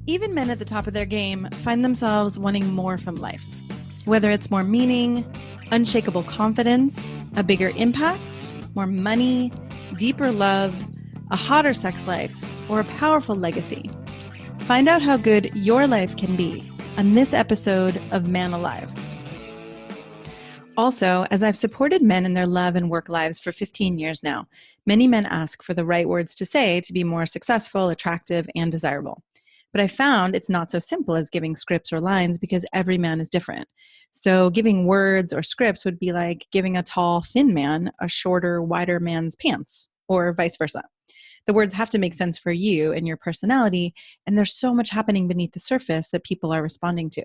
Even men at the top of their game find themselves wanting more from life. Whether it's more meaning, unshakable confidence, a bigger impact, more money, deeper love, a hotter sex life, or a powerful legacy. Find out how good your life can be on this episode of Man Alive. Also, as I've supported men in their love and work lives for 15 years now, many men ask for the right words to say to be more successful, attractive, and desirable. But I found it's not so simple as giving scripts or lines because every man is different. So giving words or scripts would be like giving a tall, thin man a shorter, wider man's pants, or vice versa. The words have to make sense for you and your personality, and there's so much happening beneath the surface that people are responding to.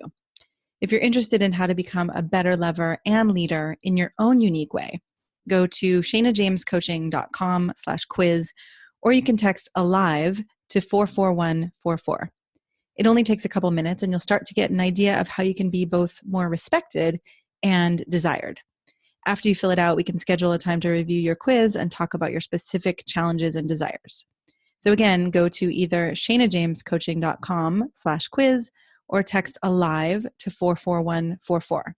If you're interested in how to become a better lover and leader in your own unique way, go to shanajamescoaching.com/quiz, or you can text ALIVE to 44144. It only takes a couple minutes and you'll start to get an idea of how you can be both more respected and desired. After you fill it out, we can schedule a time to review your quiz and talk about your specific challenges and desires. So again, go to either shanajamescoaching.com/quiz or text ALIVE to 44144.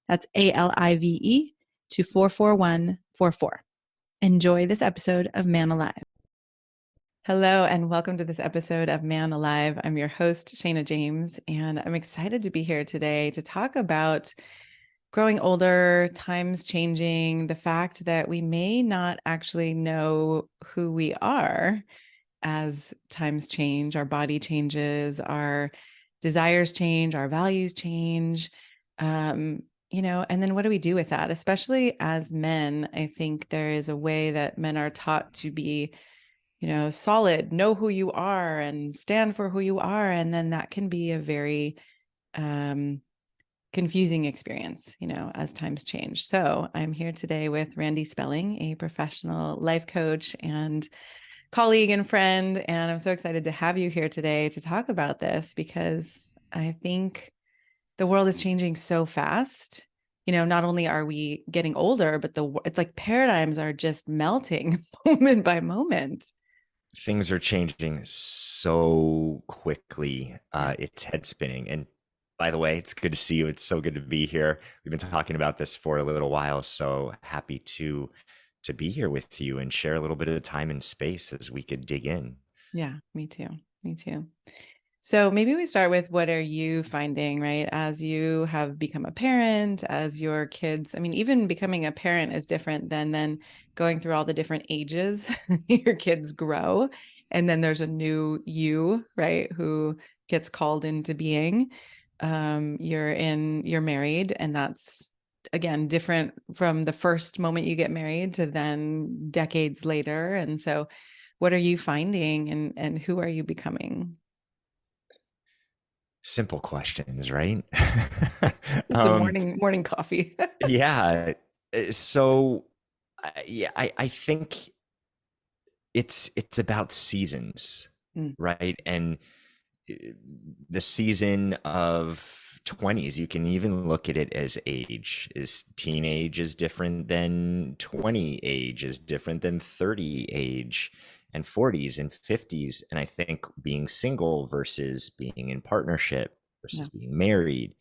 That's ALIVE to 44144. Enjoy this episode of Man Alive. Hello, and welcome to this episode of Man Alive. I'm your host, Shana James, and I'm excited to be here today to talk about growing older, times changing, the fact that we may not actually know who we are as times change, our body changes, our desires change, our values change, and then what do we do with that? Especially as men, I think there is a way that men are taught to be solid, know who you are and stand for who you are. And then that can be a very confusing experience, as times change. So I'm here today with Randy Spelling, a professional life coach and colleague and friend. And I'm so excited to have you here today to talk about this because I think the world is changing so fast. Not only are we getting older, but it's like paradigms are just melting moment by moment. Things are changing so quickly. It's head spinning. And by the way, it's good to see you. It's so good to be here. We've been talking about this for a little while. So happy to be here with you and share a little bit of time and space as we could dig in. Yeah, me too. Me too. So maybe we start with what are you finding, right? As you have become a parent, as your kids, even becoming a parent is different than then going through all the different ages your kids grow. And then there's a new you, right? Who gets called into being. You're married, and that's again different from the first moment you get married to then decades later. And so what are you finding and who are you becoming? Simple questions, right? Just a morning coffee. Yeah. So, I think it's about seasons, right? And the season of 20s, you can even look at it as age. Is teenage is different than 20 age, is different than 30 age, and 40s and 50s. And I think being single versus being in partnership versus being married,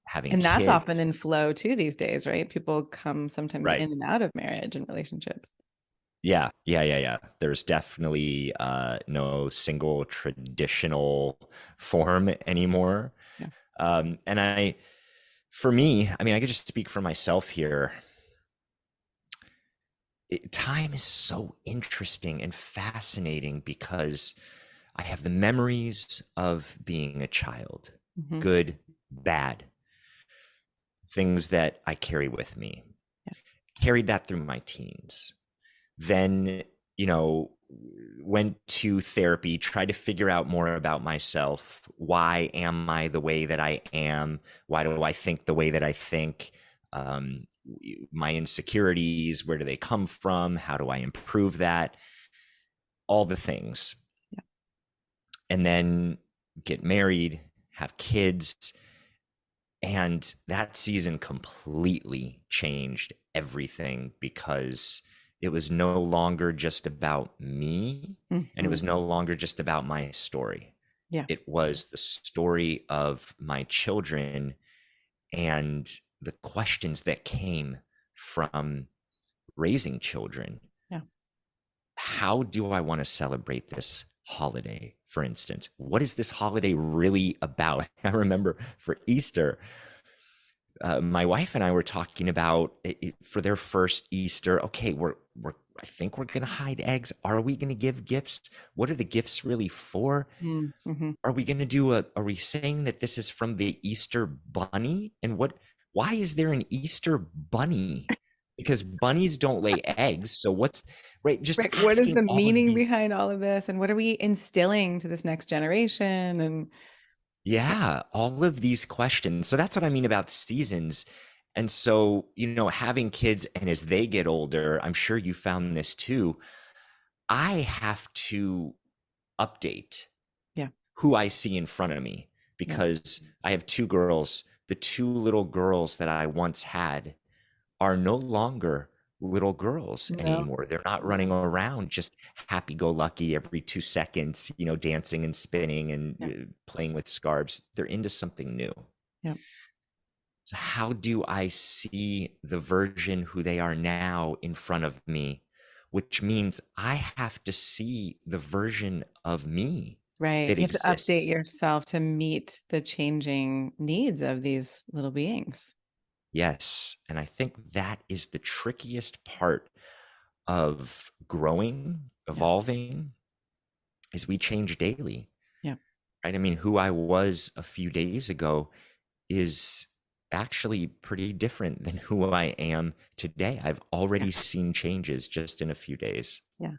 having And that's kids. often in flow too these days, right? People come sometimes Right. in and out of marriage and relationships. Yeah. There's definitely no single traditional form anymore. Yeah. And for me, I could just speak for myself here. Time is so interesting and fascinating because I have the memories of being a child, good, bad, things that I carry with me. Yeah. Carried that through my teens. Then, went to therapy, tried to figure out more about myself. Why am I the way that I am? Why do I think the way that I think? My insecurities, where do they come from? How do I improve that? All the things. Yeah. And then get married, have kids. And that season completely changed everything because it was no longer just about me, and it was no longer just about my story. Yeah. It was the story of my children and the questions that came from raising children. Yeah. How do I want to celebrate this holiday, for instance? What is this holiday really about? I remember for Easter, my wife and I were talking about it for their first Easter. Okay, I think we're gonna hide eggs. Are we gonna give gifts? What are the gifts really for? Mm-hmm. Are we gonna do are we saying that this is from the Easter bunny? And why is there an Easter bunny? Because bunnies don't lay eggs. So what's right? Just Right. What is asking the all of meaning these. behind all of this? And what are we instilling to this next generation? And Yeah, all of these questions. So that's what I mean about seasons. And so, having kids and as they get older, I'm sure you found this too. I have to update yeah. who I see in front of me Yeah. because I have two girls. The two little girls that I once had are no longer little girls No. anymore. They're not running around just happy go lucky every 2 seconds, dancing and spinning and Yeah. playing with scarves. They're into something new. Yeah. So, how do I see the version who they are now in front of me? Which means I have to see the version of me Right. that You have to update exists. yourself to meet the changing needs of these little beings. Yes. And I think that is the trickiest part of growing, Yeah. evolving, is we change daily. Yeah. Right. I mean, who I was a few days ago is actually pretty different than who I am today. I've Yeah. already seen changes just in a few days. Yeah.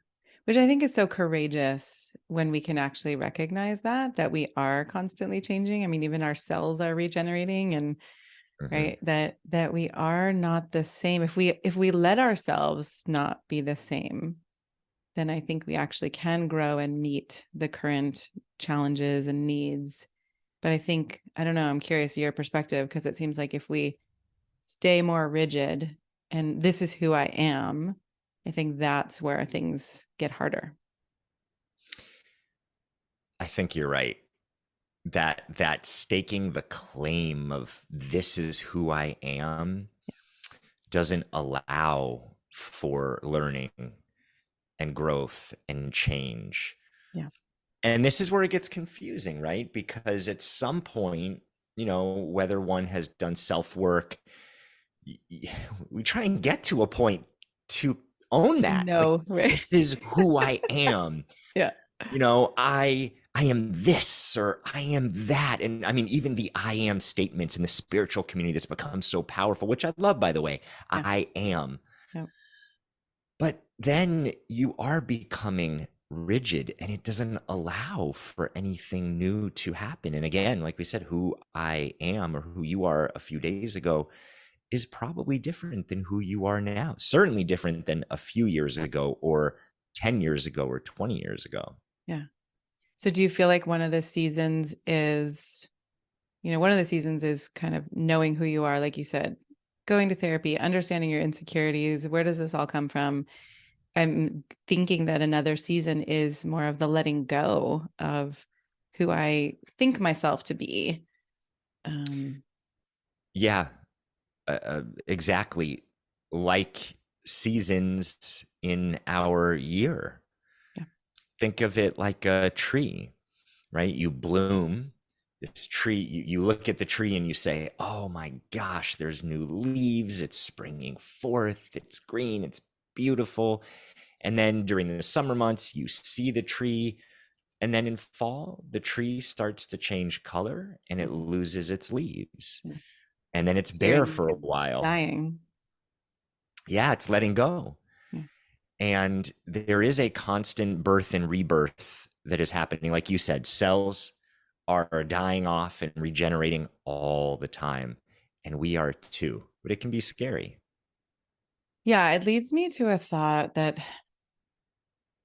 Which I think is so courageous when we can actually recognize that we are constantly changing. I mean, even our cells are regenerating and Mhm. right that we are not the same. If we let ourselves not be the same, then I think we actually can grow and meet the current challenges and needs. But I think, I don't know, I'm curious your perspective because it seems like if we stay more rigid and this is who I am, I think that's where things get harder. I think you're right. That staking the claim of this is who I am doesn't allow for learning and growth and change. Yeah. And this is where it gets confusing, right? Because at some point, whether one has done self work, we try and get to a point to own To that. Like, know, right? this is who I am. Yeah. I am this or I am that. And I mean, even the I am statements in the spiritual community that's become so powerful, which I love, by the way. Yeah. I am. Yeah. But then you are becoming rigid and it doesn't allow for anything new to happen. And again, like we said, who I am or who you are a few days ago is probably different than who you are now. Certainly different than a few years ago or 10 years ago or 20 years ago. Yeah. So do you feel like one of the seasons is, one of the seasons is kind of knowing who you are, like you said, going to therapy, understanding your insecurities, where does this all come from? I'm thinking that another season is more of the letting go of who I think myself to be. Yeah, exactly. Like seasons in our year. Yeah. Think of it like a tree, right? You bloom this tree, you look at the tree and you say, oh my gosh, there's new leaves, it's springing forth, it's green, it's beautiful. And then during the summer months, you see the tree. And then in fall, the tree starts to change color and it loses its leaves. Yeah. And then it's bare Hearing for a it's while. dying. Yeah, it's letting go. Yeah. And there is a constant birth and rebirth that is happening. Like you said, cells are dying off and regenerating all the time. And we are too. But it can be scary. Yeah, it leads me to a thought that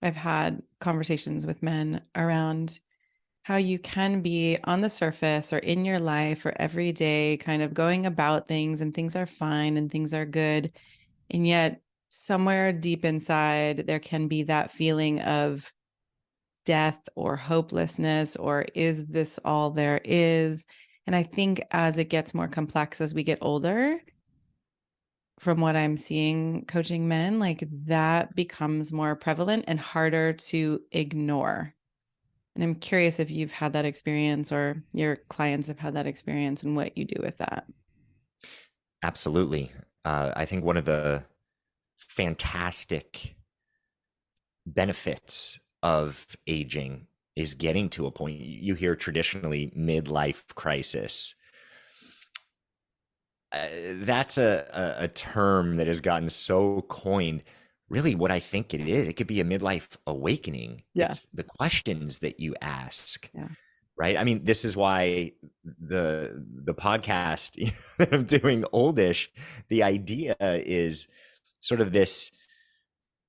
I've had conversations with men around how you can be on the surface or in your life or every day kind of going about things and things are fine and things are good. And yet somewhere deep inside, there can be that feeling of death or hopelessness, or is this all there is? And I think as it gets more complex as we get older, from what I'm seeing coaching men, like that becomes more prevalent and harder to ignore. And I'm curious if you've had that experience or your clients have had that experience and what you do with that. Absolutely. I think one of the fantastic benefits of aging is getting to a point. You hear traditionally midlife crisis. That's a term that has gotten so coined. Really, what I think it is, it could be a midlife awakening. Yeah. It's the questions that you ask. Yeah. Right. I mean, this is why the podcast that I'm doing, Oldish, the idea is sort of this,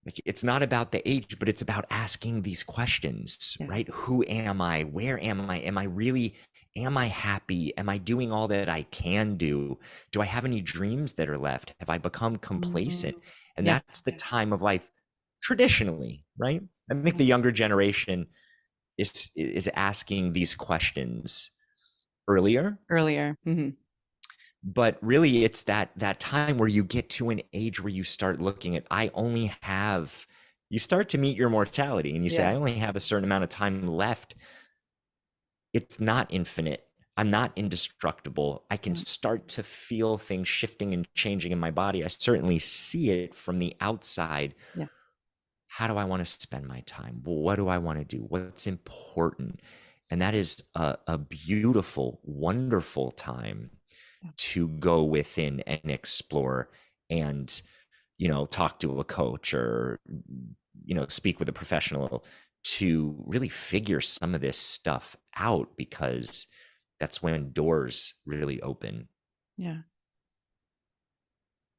like, it's not about the age, but it's about asking these questions, Yeah. right? Who am I? Where am I? Am I happy? Am I doing all that I can do? Do I have any dreams that are left? Have I become complacent? And Yeah. that's the time of life traditionally, right? I think the younger generation is asking these questions earlier. Mm-hmm. But really it's that time where you get to an age where you start looking at, you start to meet your mortality and you say, I only have a certain amount of time left. It's not infinite. I'm not indestructible. I can start to feel things shifting and changing in my body. I certainly see it from the outside. Yeah. How do I want to spend my time? What do I want to do? What's important? And that is a beautiful, wonderful time to go within and explore and, talk to a coach or, speak with a professional to really figure some of this stuff out, because that's when doors really open. Yeah.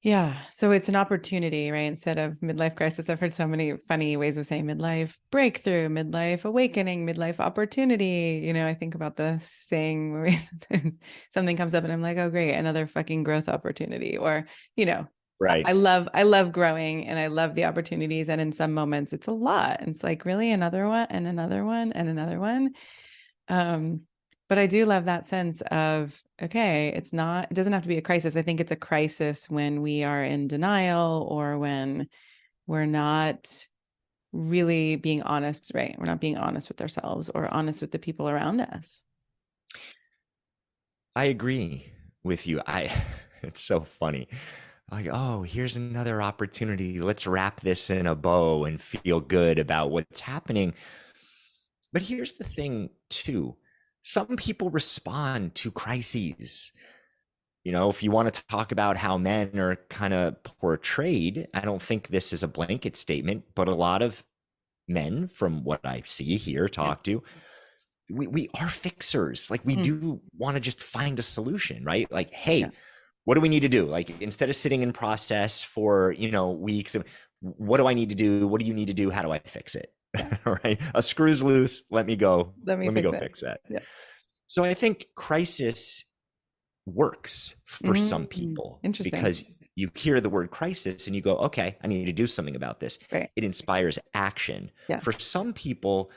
Yeah. So it's an opportunity, right? Instead of midlife crisis, I've heard so many funny ways of saying midlife breakthrough, midlife awakening, midlife opportunity. I think about the saying where sometimes something comes up and I'm like, oh, great, another fucking growth opportunity. Or, right. I love growing and I love the opportunities. And in some moments it's a lot. It's like really another one and another one and another one. But I do love that sense of, okay, it doesn't have to be a crisis. I think it's a crisis when we are in denial or when we're not really being honest, right? We're not being honest with ourselves or honest with the people around us. I agree with you. It's so funny. Like, oh, here's another opportunity. Let's wrap this in a bow and feel good about what's happening. But here's the thing too. Some people respond to crises. If you want to talk about how men are kind of portrayed, I don't think this is a blanket statement, but a lot of men, from what I see, hear, talk to, we are fixers. Like, we do want to just find a solution, right? Like, hey, what do we need to do? Like, instead of sitting in process for, weeks, what do I need to do? What do you need to do? How do I fix it? Right? A screw's loose. Let me go. Let me go fix that. Yeah. So I think crisis works for some people. Interesting. Because you hear the word crisis and you go, okay, I need to do something about this. Right. It inspires action. Yeah. For some people,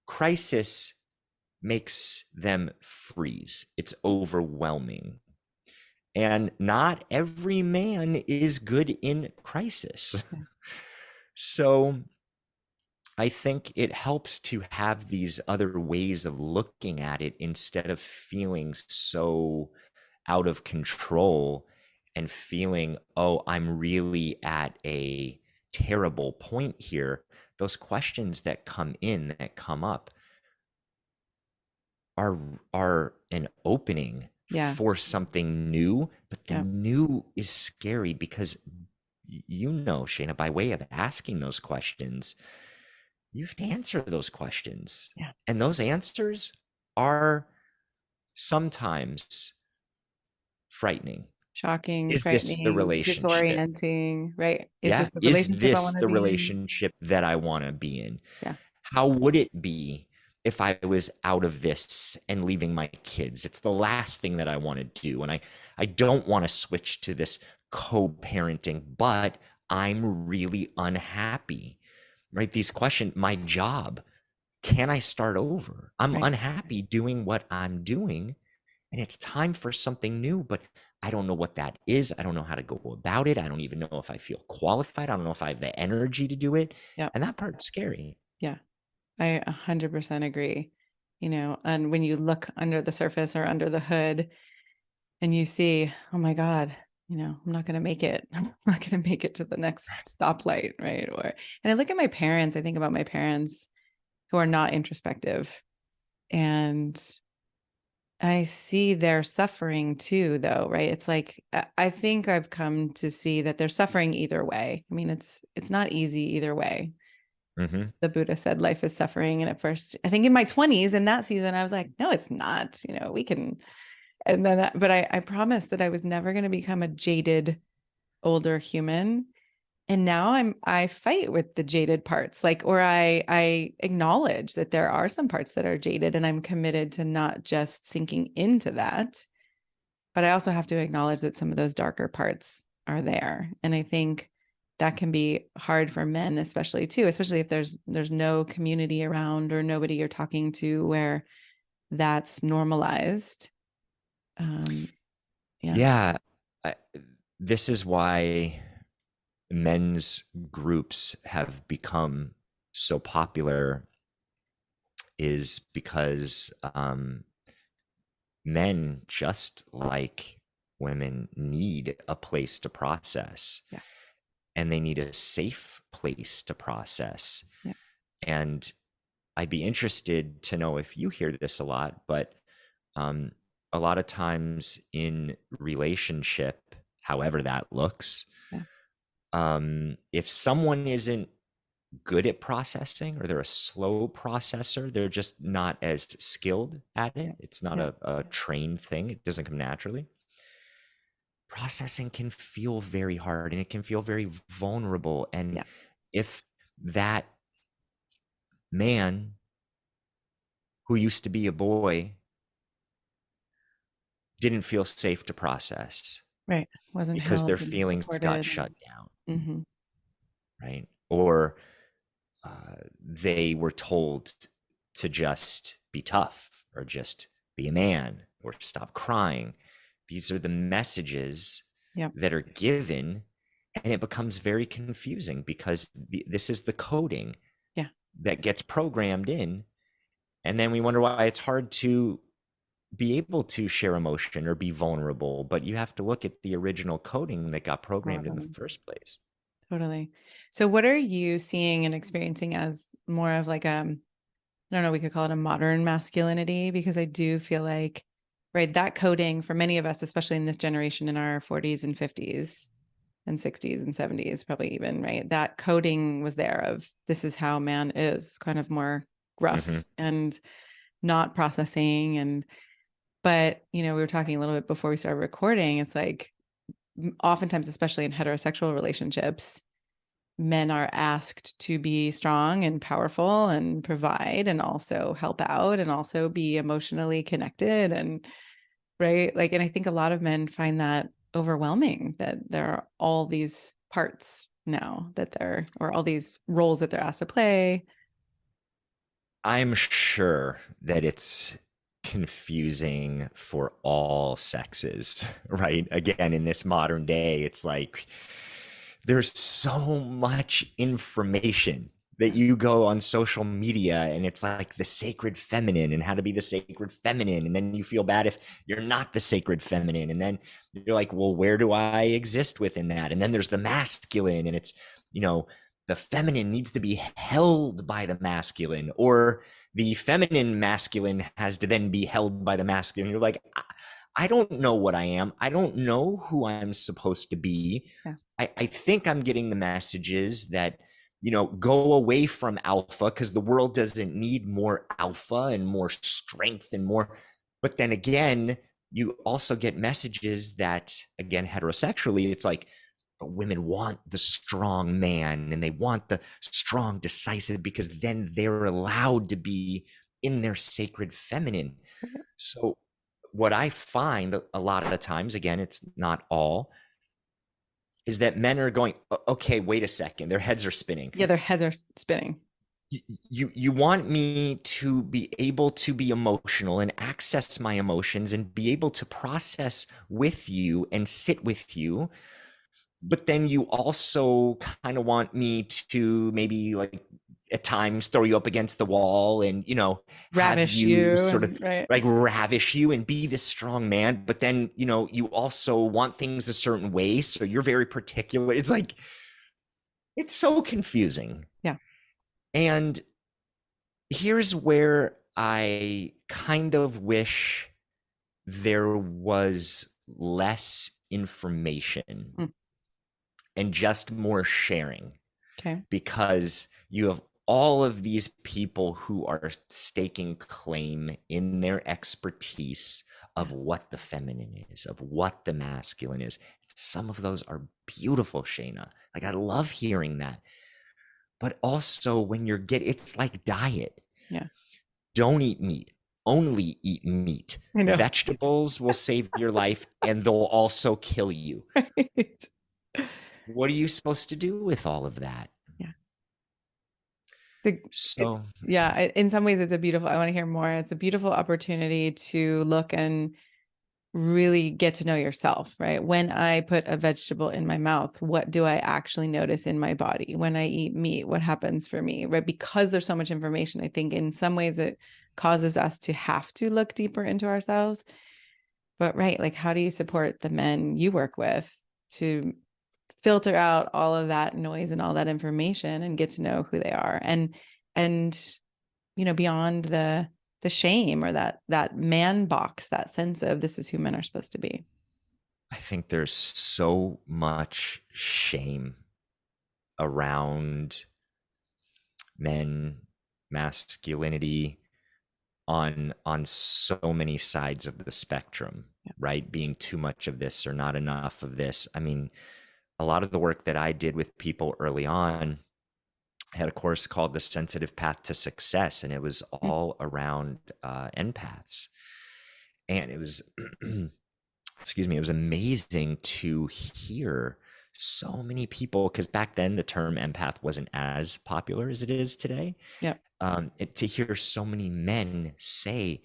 crisis makes them freeze. It's overwhelming. And not every man is good in crisis. Yeah. So I think it helps to have these other ways of looking at it instead of feeling so out of control and feeling, oh, I'm really at a terrible point here. Those questions that come up are an opening for something new, but the new is scary because, Shayna, by way of asking those questions, you have to answer those questions. Yeah. And those answers are sometimes frightening. Shocking, is frightening, this the relationship? Disorienting, right? Is this the relationship that I want to be in? Yeah. How would it be if I was out of this and leaving my kids? It's the last thing that I want to do. And I don't want to switch to this co-parenting, but I'm really unhappy, right? These questions, my job, can I start over? I'm Right. unhappy doing what I'm doing, and it's time for something new, but I don't know what that is. I don't know how to go about it. I don't even know if I feel qualified. I don't know if I have the energy to do it. Yeah. And that part's scary. Yeah. I 100% agree. And when you look under the surface or under the hood and you see, oh my God, I'm not going to make it. I'm not going to make it to the next stoplight. Right. And I look at my parents, I think about my parents who are not introspective, and I see their suffering too, though, right? It's like, I think I've come to see that they're suffering either way. I mean, it's not easy either way. Mm-hmm. The Buddha said life is suffering. And at first, I think in my 20s, in that season, I was like, no, it's not. We can. And then, but I promised that I was never going to become a jaded older human. And now I fight with the jaded parts, or I acknowledge that there are some parts that are jaded, and I'm committed to not just sinking into that, but I also have to acknowledge that some of those darker parts are there. And I think that can be hard for men, especially too, especially if there's no community around or nobody you're talking to where that's normalized. Yeah. I, this is why men's groups have become so popular, is because men, just like women, need a place to process. Yeah. And they need a safe place to process. Yeah. And I'd be interested to know if you hear this a lot, but a lot of times in relationship, however that looks, if someone isn't good at processing, or they're a slow processor, they're just not as skilled at it. It's not a trained thing. It doesn't come naturally. Processing can feel very hard, and it can feel very vulnerable. And if that man who used to be a boy didn't feel safe to process, right, wasn't because their held and feelings got supported. shut down, Mm-hmm. right? Or they were told to just be tough, or just be a man, or stop crying. These are the messages that are given, and it becomes very confusing, because this is the coding that gets programmed in. And then we wonder why it's hard to be able to share emotion or be vulnerable. But you have to look at the original coding that got programmed in the first place. Totally. So what are you seeing and experiencing as more of like, I don't know, we could call it a modern masculinity, because I do feel like, right, that coding for many of us, especially in this generation, in our 40s and 50s and 60s and 70s, probably even, right, that coding was there of, this is how man is, kind of more gruff and not processing. But we were talking a little bit before we started recording, it's like, oftentimes, especially in heterosexual relationships, men are asked to be strong and powerful and provide and also help out and also be emotionally connected, and right, and I think a lot of men find that overwhelming, that there are all these parts now or all these roles that they're asked to play. I'm sure that it's confusing for all sexes, right? Again, in this modern day, it's like there's so much information that you go on social media, and it's like the sacred feminine and how to be the sacred feminine. And then you feel bad if you're not the sacred feminine. And then you're like, well, where do I exist within that? And then there's the masculine, and it's, the feminine needs to be held by the masculine, or the feminine masculine has to then be held by the masculine. You're like, I don't know what I am. I don't know who I'm supposed to be. Yeah. I think I'm getting the messages that, go away from alpha, because the world doesn't need more alpha and more strength and more. But then again, you also get messages that, again, heterosexually, it's like women want the strong man, and they want the strong, decisive, because then they're allowed to be in their sacred feminine. So what I find a lot of the times, again, it's not all, is that men are going, okay, wait a second. Their heads are spinning. Yeah, their heads are spinning. you want me to be able to be emotional and access my emotions and be able to process with you and sit with you, but then you also kind of want me to maybe like at times throw you up against the wall and have Ravish you you sort of and right. like ravish you and be this strong man, but then you also want things a certain way, so you're very particular. It's like it's so confusing. Yeah. And here's where I kind of wish there was less information Mm. and just more sharing, Okay. because you have all of these people who are staking claim in their expertise of what the feminine is, of what the masculine is. Some of those are beautiful, Shayna. Like, I love hearing that. But also when it's like diet. Yeah. Don't eat meat. Only eat meat. I know. Vegetables will save your life and they'll also kill you. Right. What are you supposed to do with all of that? Yeah. So Yeah, in some ways it's a beautiful, I want to hear more. It's a beautiful opportunity to look and really get to know yourself, right? When I put a vegetable in my mouth, what do I actually notice in my body? When I eat meat, what happens for me, right? Because there's so much information, I think in some ways it causes us to have to look deeper into ourselves. But right, like how do you support the men you work with to filter out all of that noise and all that information and get to know who they are, and beyond the shame or that man box, that sense of this is who men are supposed to be. I think there's so much shame around men, masculinity, on so many sides of the spectrum, Yeah. right? Being too much of this or not enough of this. I mean, a lot of the work that I did with people early on, I had a course called The Sensitive Path to Success, and it was all around empaths. And it was, excuse me, it was amazing to hear so many people, because back then the term empath wasn't as popular as it is today. Yeah. To hear so many men say,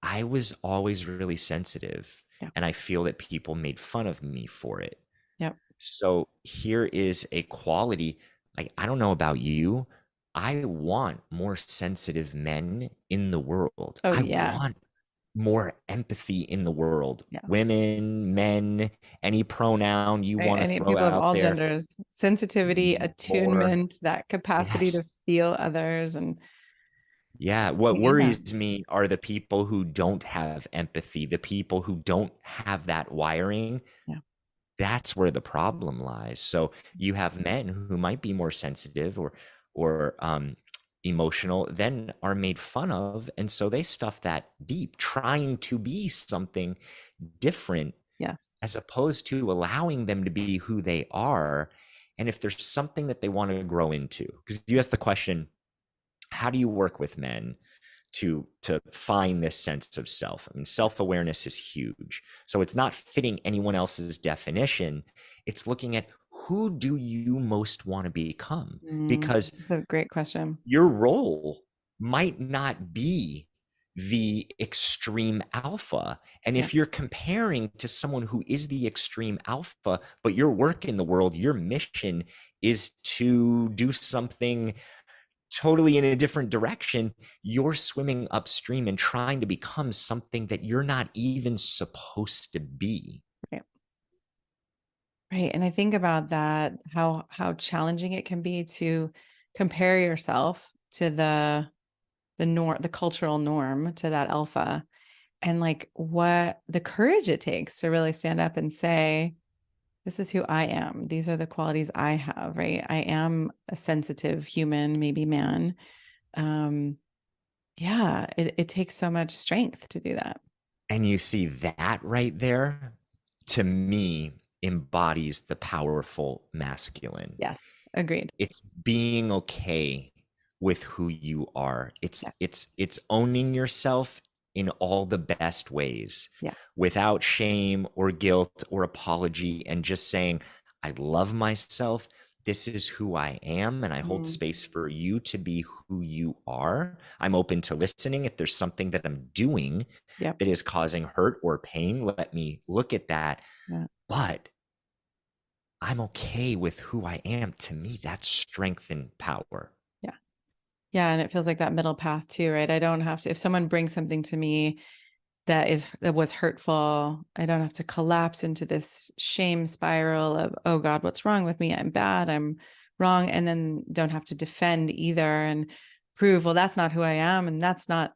I was always really sensitive, Yeah. and I feel that people made fun of me for it. Yeah. So here is a quality. Like, I don't know about you, I want more sensitive men in the world. Oh I yeah. want more empathy in the world. Yeah. Women, men, any pronoun you want to Any throw people of out all there. genders, sensitivity, More. attunement, that capacity to Yes. feel others. And Yeah. What yeah. worries me are the people who don't have empathy, the people who don't have that wiring. Yeah. That's where the problem lies. So you have men who might be more sensitive or emotional, then are made fun of, and so they stuff that deep, trying to be something different, Yes. as opposed to allowing them to be who they are. And if there's something that they want to grow into, because you asked the question, how do you work with men to find this sense of self? I mean, self-awareness is huge. So it's not fitting anyone else's definition. It's looking at, who do you most want to become? Because That's a great question. your role might not be the extreme alpha. And if you're comparing to someone who is the extreme alpha, but your work in the world, your mission is to do something totally in a different direction, you're swimming upstream and trying to become something that you're not even supposed to be. Right. Right. And I think about that, how challenging it can be to compare yourself to the cultural norm, to that alpha, and like what the courage it takes to really stand up and say, this is who I am. These are the qualities I have, right? I am a sensitive human, maybe man. Yeah, it takes so much strength to do that. And you see that right there, to me, embodies the powerful masculine. Yes, agreed. It's being okay with who you are. Yeah. It's owning yourself in all the best ways, Yeah. without shame or guilt or apology, and just saying, I love myself this is who I am, and I hold Mm. space for you to be who you are. I'm open to listening. If there's something that I'm doing Yep. that is causing hurt or pain, let me look at that. Yeah. But I'm okay with who I am. To me, that's strength and power. Yeah. Yeah. And it feels like that middle path too, right? I don't have to, if someone brings something to me that was hurtful, I don't have to collapse into this shame spiral of, oh God, what's wrong with me? I'm bad, I'm wrong. And then don't have to defend either and prove, well, that's not who I am, and that's not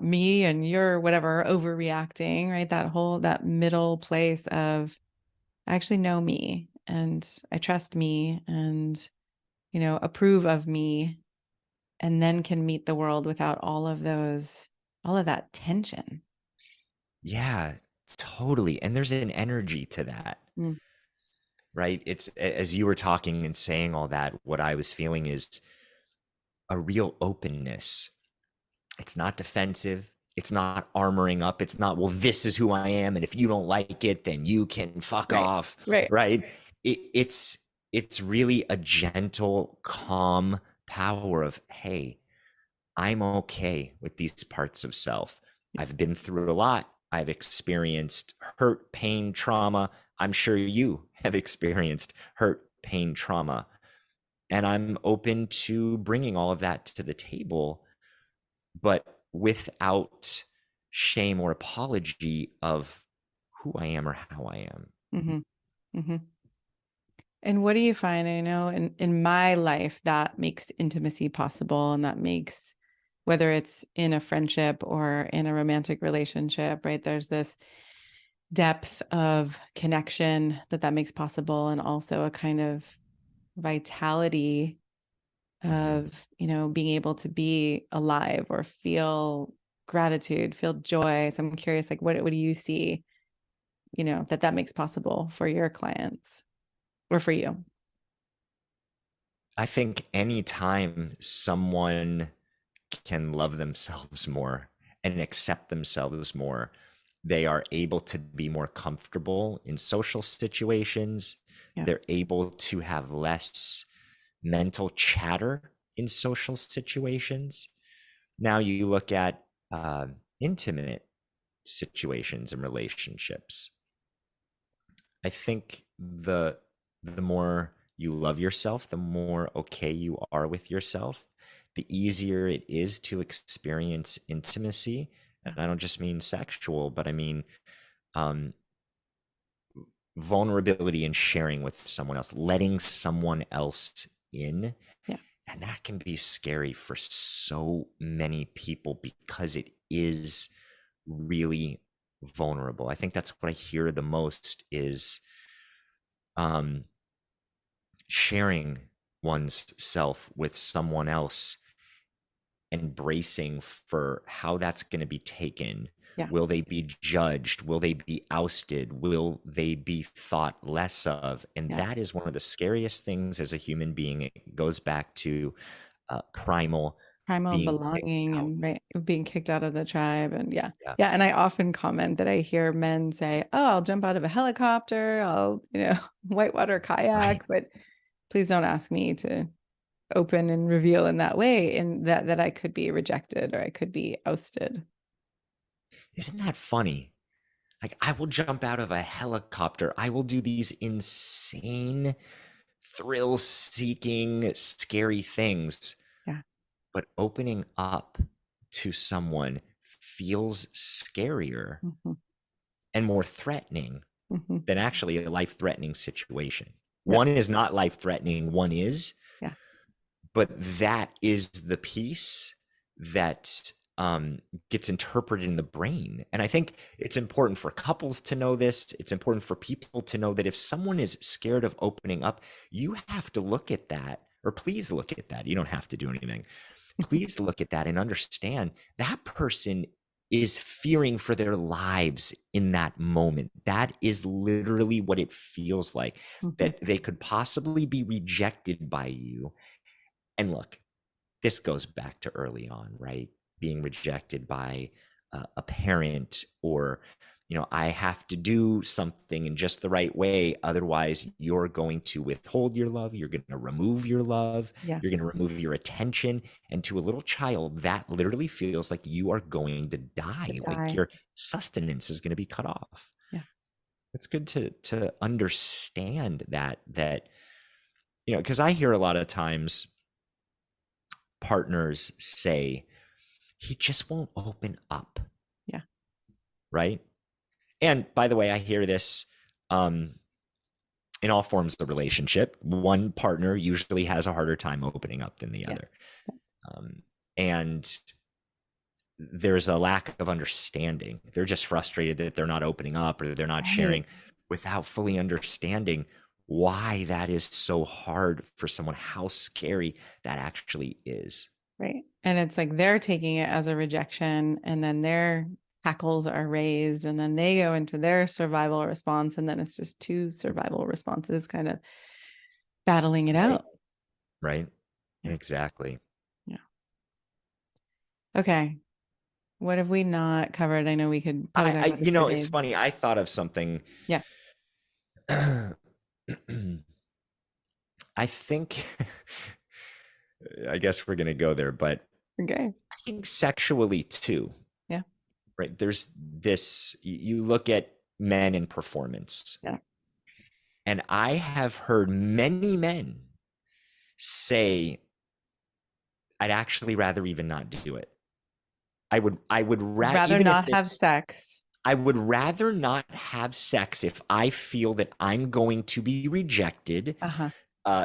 me, and you're whatever overreacting, right? That middle place of, I actually know me, and I trust me, and approve of me, and then can meet the world without all of that tension. Yeah, totally. And there's an energy to that, Mm. right? It's as you were talking and saying all that, what I was feeling is a real openness. It's not defensive. It's not armoring up. It's not, well, this is who I am, and if you don't like it, then you can fuck Right. off, Right. right? It's really a gentle, calm power of, hey, I'm okay with these parts of self. I've been through a lot. I've experienced hurt, pain, trauma. I'm sure you have experienced hurt, pain, trauma. And I'm open to bringing all of that to the table, but without shame or apology of who I am or how I am. Mm-hmm. Mm-hmm. And what do you find? I know in my life that makes intimacy possible, and that makes, whether it's in a friendship or in a romantic relationship, right? There's this depth of connection that makes possible, and also a kind of vitality Mm-hmm. of, being able to be alive or feel gratitude, feel joy. So I'm curious, like, what do you see, that makes possible for your clients or for you? I think anytime someone can love themselves more and accept themselves more, they are able to be more comfortable in social situations. Yeah. They're able to have less mental chatter in social situations. Now you look at intimate situations and relationships. I think the more you love yourself, the more okay you are with yourself, the easier it is to experience intimacy. And I don't just mean sexual, but I mean um, vulnerability and sharing with someone else, letting someone else in. Yeah. And that can be scary for so many people because it is really vulnerable. I think that's what I hear the most is um, sharing one's self with someone else and bracing for how that's going to be taken. Yeah. Will they be judged? Will they be ousted? Will they be thought less of? And Yes. that is one of the scariest things as a human being. It goes back to primal Primal being kicked belonging, out. and right, being kicked out of the tribe. And yeah. Yeah. Yeah. And I often comment that I hear men say, oh, I'll jump out of a helicopter, I'll, whitewater Right. kayak, but please don't ask me to open and reveal in that way, in that I could be rejected or I could be ousted. Isn't that funny? Like, I will jump out of a helicopter. I will do these insane, thrill seeking, scary things. Yeah. But opening up to someone feels scarier Mm-hmm. and more threatening Mm-hmm. than actually a life threatening situation. Yep. One is not life threatening, one is, Yeah. but that is the piece that gets interpreted in the brain. And I think it's important for couples to know this. It's important for people to know that if someone is scared of opening up, you have to look at that, or please look at that. You don't have to do anything. Please look at that and understand that person is fearing for their lives in that moment. That is literally what it feels like, Mm-hmm. that they could possibly be rejected by you. And look, this goes back to early on, right? Being rejected by a parent or I have to do something in just the right way. Otherwise, you're going to withhold your love. You're going to remove your love. Yeah. You're going to remove your attention. And to a little child, that literally feels like you are going to die. Like your sustenance is going to be cut off. Yeah. It's good to understand that, because I hear a lot of times partners say, he just won't open up. Yeah. Right. And by the way, I hear this in all forms of relationship. One partner usually has a harder time opening up than the other. And there's a lack of understanding. They're just frustrated that they're not opening up or they're not sharing without fully understanding why that is so hard for someone, how scary that actually is. Right. And it's like they're taking it as a rejection, and then their hackles are raised, and then they go into their survival response. And then it's just two survival responses kind of battling it out. Right. Yeah. Exactly. Yeah. Okay. What have we not covered? I know we could probably talk about this for it's days. funny. I thought of something. Yeah. I think, I guess we're going to go there, but okay. I think sexually too. Yeah. Right. There's this, you look at men in performance. Yeah. And I have heard many men say, I'd actually rather even not do it. I would rather not have sex. I would rather not have sex if I feel that I'm going to be rejected,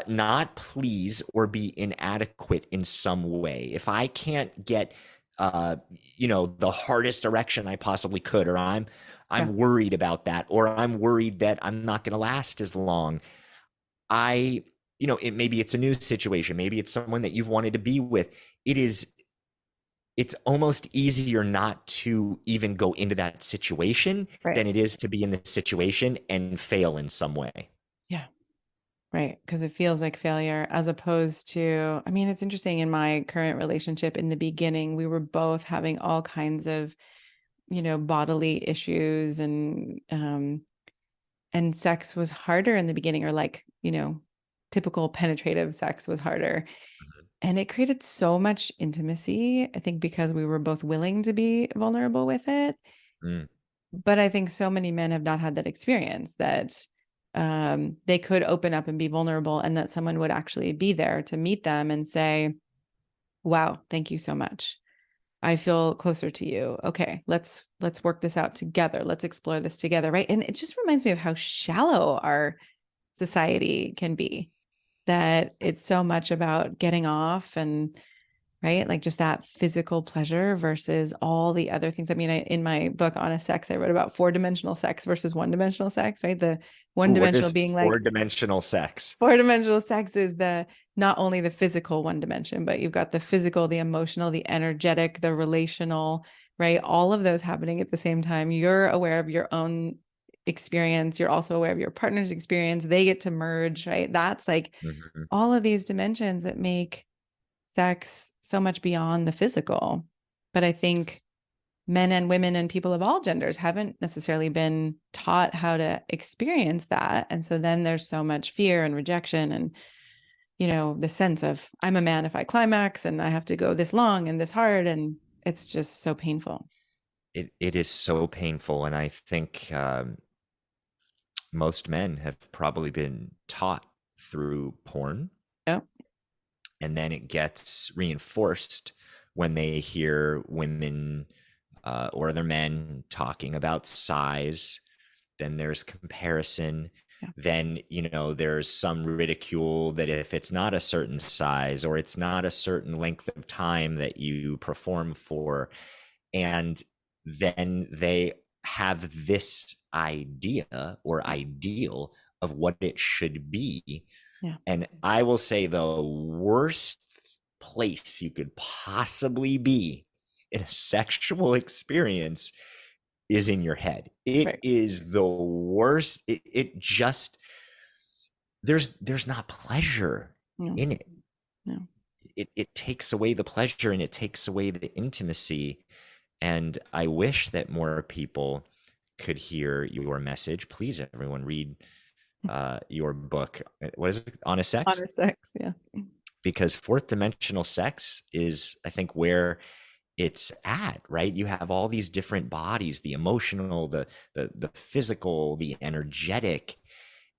not please, or be inadequate in some way. If I can't get, the hardest erection I possibly could, or I'm worried about that, or I'm worried that I'm not going to last as long. Maybe it's a new situation. Maybe it's someone that you've wanted to be with. It's almost easier not to even go into that situation than it is to be in the situation and fail in some way. Yeah. Right. Because it feels like failure, as opposed to, I mean, it's interesting, in my current relationship, in the beginning, we were both having all kinds of, bodily issues, and sex was harder in the beginning, or typical penetrative sex was harder. And it created so much intimacy, I think, because we were both willing to be vulnerable with it. But I think so many men have not had that experience, that they could open up and be vulnerable, and that someone would actually be there to meet them and say, wow, thank you so much. I feel closer to you. Okay, let's work this out together. Let's explore this together. Right. And it just reminds me of how shallow our society can be, that it's so much about getting off, and right, like just that physical pleasure versus all the other things. I mean, in my book, Honest Sex, I wrote about 4-dimensional sex versus 1-dimensional sex, right? The one-dimensional being like 4-dimensional sex. 4-dimensional sex is not only the physical one dimension, but you've got the physical, the emotional, the energetic, the relational, right? All of those happening at the same time. You're aware of your own experience. You're also aware of your partner's experience. They get to merge, right? That's like all of these dimensions that make sex so much beyond the physical. But I think men and women and people of all genders haven't necessarily been taught how to experience that. And so then there's so much fear and rejection, and, the sense of, I'm a man if I climax, and I have to go this long and this hard. And it's just so painful. It is so painful. And I think most men have probably been taught through porn. Yep. And then it gets reinforced when they hear women or other men talking about size. Then there's comparison. Yeah. Then, there's some ridicule that if it's not a certain size, or it's not a certain length of time that you perform for, and then they have this idea or ideal of what it should be. Yeah. And I will say the worst place you could possibly be in a sexual experience is in your head. It is the worst. It just, there's not pleasure in it. No. It takes away the pleasure, and it takes away the intimacy. And I wish that more people could hear your message, please, everyone, read your book. What is it? Honest Sex? Honest sex, yeah. Because fourth dimensional sex is, I think, where it's at, right? You have all these different bodies, the emotional, the physical, the energetic.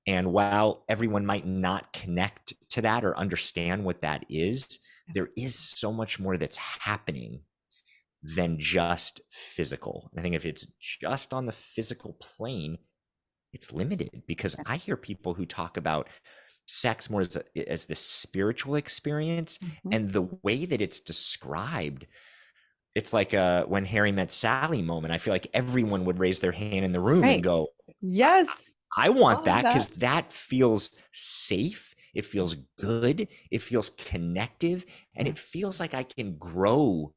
And while everyone might not connect to that or understand what that is, there is so much more that's happening than just physical. I think if it's just on the physical plane, it's limited, because I hear people who talk about sex more as this spiritual experience, and the way that it's described, it's like a when Harry met Sally moment. I feel like everyone would raise their hand in the room and go, yes, I want that, because that feels safe. It feels good. It feels connective, and it feels like I can grow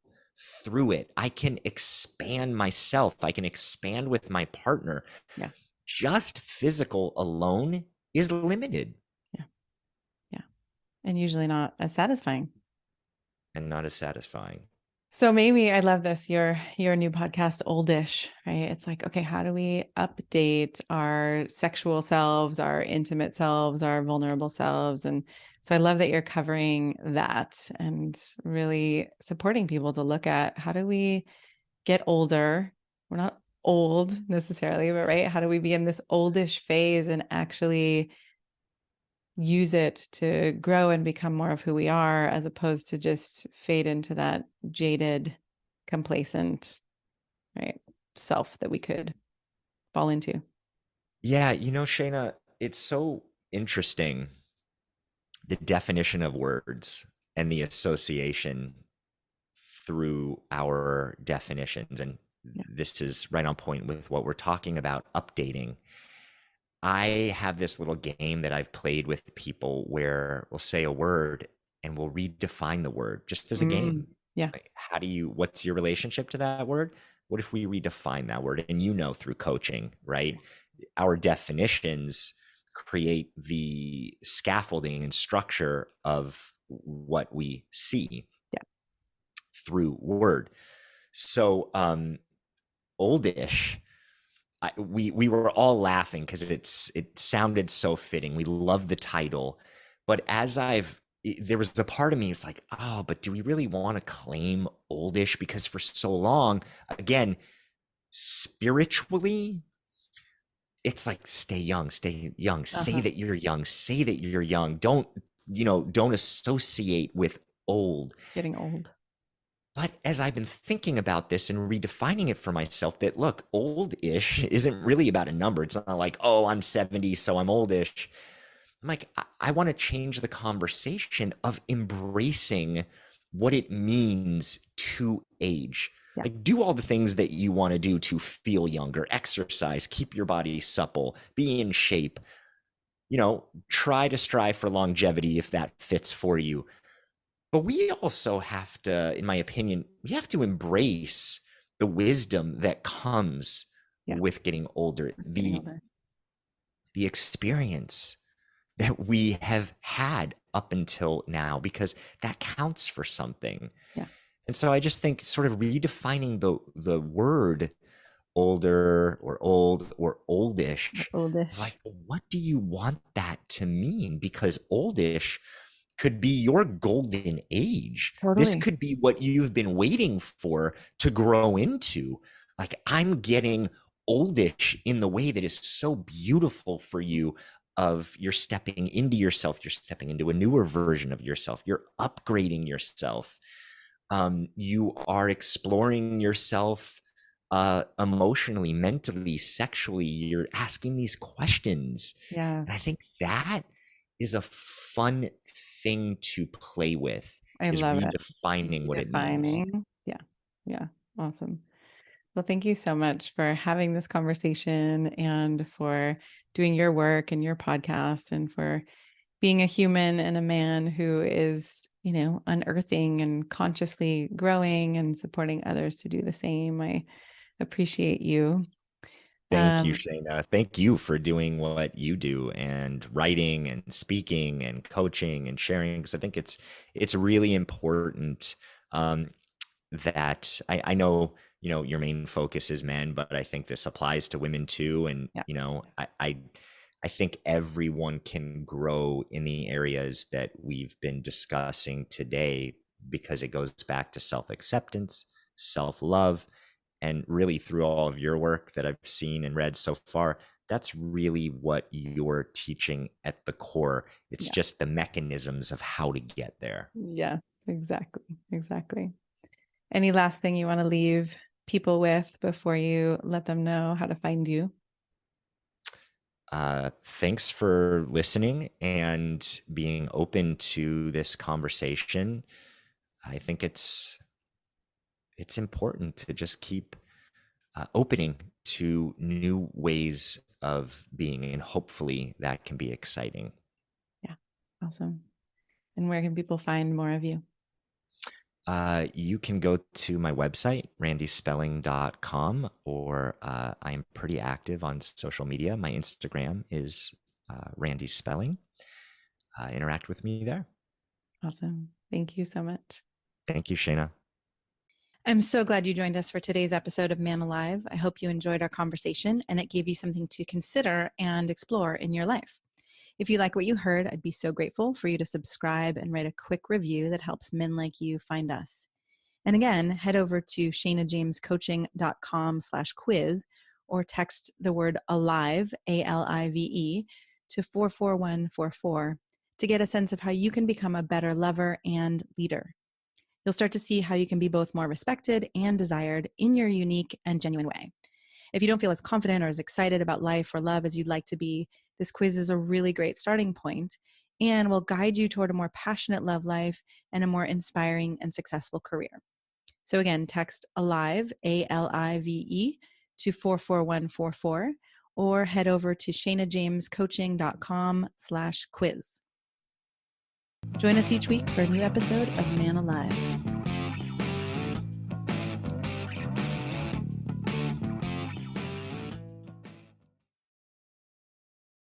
through it. I can expand myself. I can expand with my partner. Yeah. Just physical alone is limited. Yeah. Yeah. And usually not as satisfying. And not as satisfying. So maybe I love this, your new podcast, Oldish, right? It's like, okay, how do we update our sexual selves, our intimate selves, our vulnerable selves? And so I love that you're covering that and really supporting people to look at how do we get older? We're not old necessarily, but right, how do we be in this oldish phase and actually use it to grow and become more of who we are, as opposed to just fade into that jaded, complacent, right, self that we could fall into. Yeah, Shayna, it's so interesting, the definition of words and the association through our definitions. And this is right on point with what we're talking about, updating. I have this little game that I've played with people where we'll say a word and we'll redefine the word just as a game. Yeah. Like, what's your relationship to that word? What if we redefine that word? And through coaching, right? Our definitions create the scaffolding and structure of what we see through word. So, oldish, we were all laughing because it sounded so fitting. We love the title, but there was a part of me is like, oh, but do we really want to claim oldish? Because for so long, again, spiritually, it's like stay young, say that you're young, say that you're young. Don't associate with old, getting old. But as I've been thinking about this and redefining it for myself, that look, old-ish isn't really about a number. It's not like, oh, I'm 70, so I'm oldish. I'm like, I want to change the conversation of embracing what it means to age. Yeah. Like, do all the things that you want to do to feel younger, exercise, keep your body supple, be in shape. Try to strive for longevity if that fits for you. But we also have to, in my opinion, we have to embrace the wisdom that comes with getting older, the experience that we have had up until now, because that counts for something. Yeah. And so I just think sort of redefining the word older or old or oldish, like, what do you want that to mean? Because oldish could be your golden age. Totally. This could be what you've been waiting for to grow into. Like, I'm getting oldish in the way that is so beautiful for you, of you're stepping into yourself, you're stepping into a newer version of yourself, you're upgrading yourself. You are exploring yourself emotionally, mentally, sexually. You're asking these questions. Yeah. And I think that is a fun thing to play with. I love redefining what it means. Yeah. Yeah. Awesome. Well, thank you so much for having this conversation and for doing your work and your podcast, and for being a human and a man who is, unearthing and consciously growing and supporting others to do the same. I appreciate you. Thank you, Shayna. Thank you for doing what you do, and writing and speaking and coaching and sharing, because I think it's really important that I know your main focus is men, but I think this applies to women too. And, Yeah. I think everyone can grow in the areas that we've been discussing today, because it goes back to self-acceptance, self-love, and really through all of your work that I've seen and read so far, that's really what you're teaching at the core. It's Yeah. just the mechanisms of how to get there. Yes, exactly. Exactly. Any last thing you want to leave people with before you let them know how to find you? Thanks for listening and being open to this conversation. I think it's important to just keep opening to new ways of being, and hopefully that can be exciting. Yeah. Awesome. And where can people find more of you? You can go to my website, randyspelling.com, or I am pretty active on social media. My Instagram is Randy Spelling. Interact with me there. Awesome. Thank you so much. Thank you, Shayna. I'm so glad you joined us for today's episode of Man Alive. I hope you enjoyed our conversation and it gave you something to consider and explore in your life. If you like what you heard, I'd be so grateful for you to subscribe and write a quick review that helps men like you find us. And again, head over to shaynajamescoaching.com/quiz or text the word ALIVE, ALIVE, to 44144 to get a sense of how you can become a better lover and leader. You'll start to see how you can be both more respected and desired in your unique and genuine way. If you don't feel as confident or as excited about life or love as you'd like to be, this quiz is a really great starting point and will guide you toward a more passionate love life and a more inspiring and successful career. So again, text ALIVE, ALIVE, to 44144 or head over to shaynajamescoaching.com/quiz. Join us each week for a new episode of Man Alive.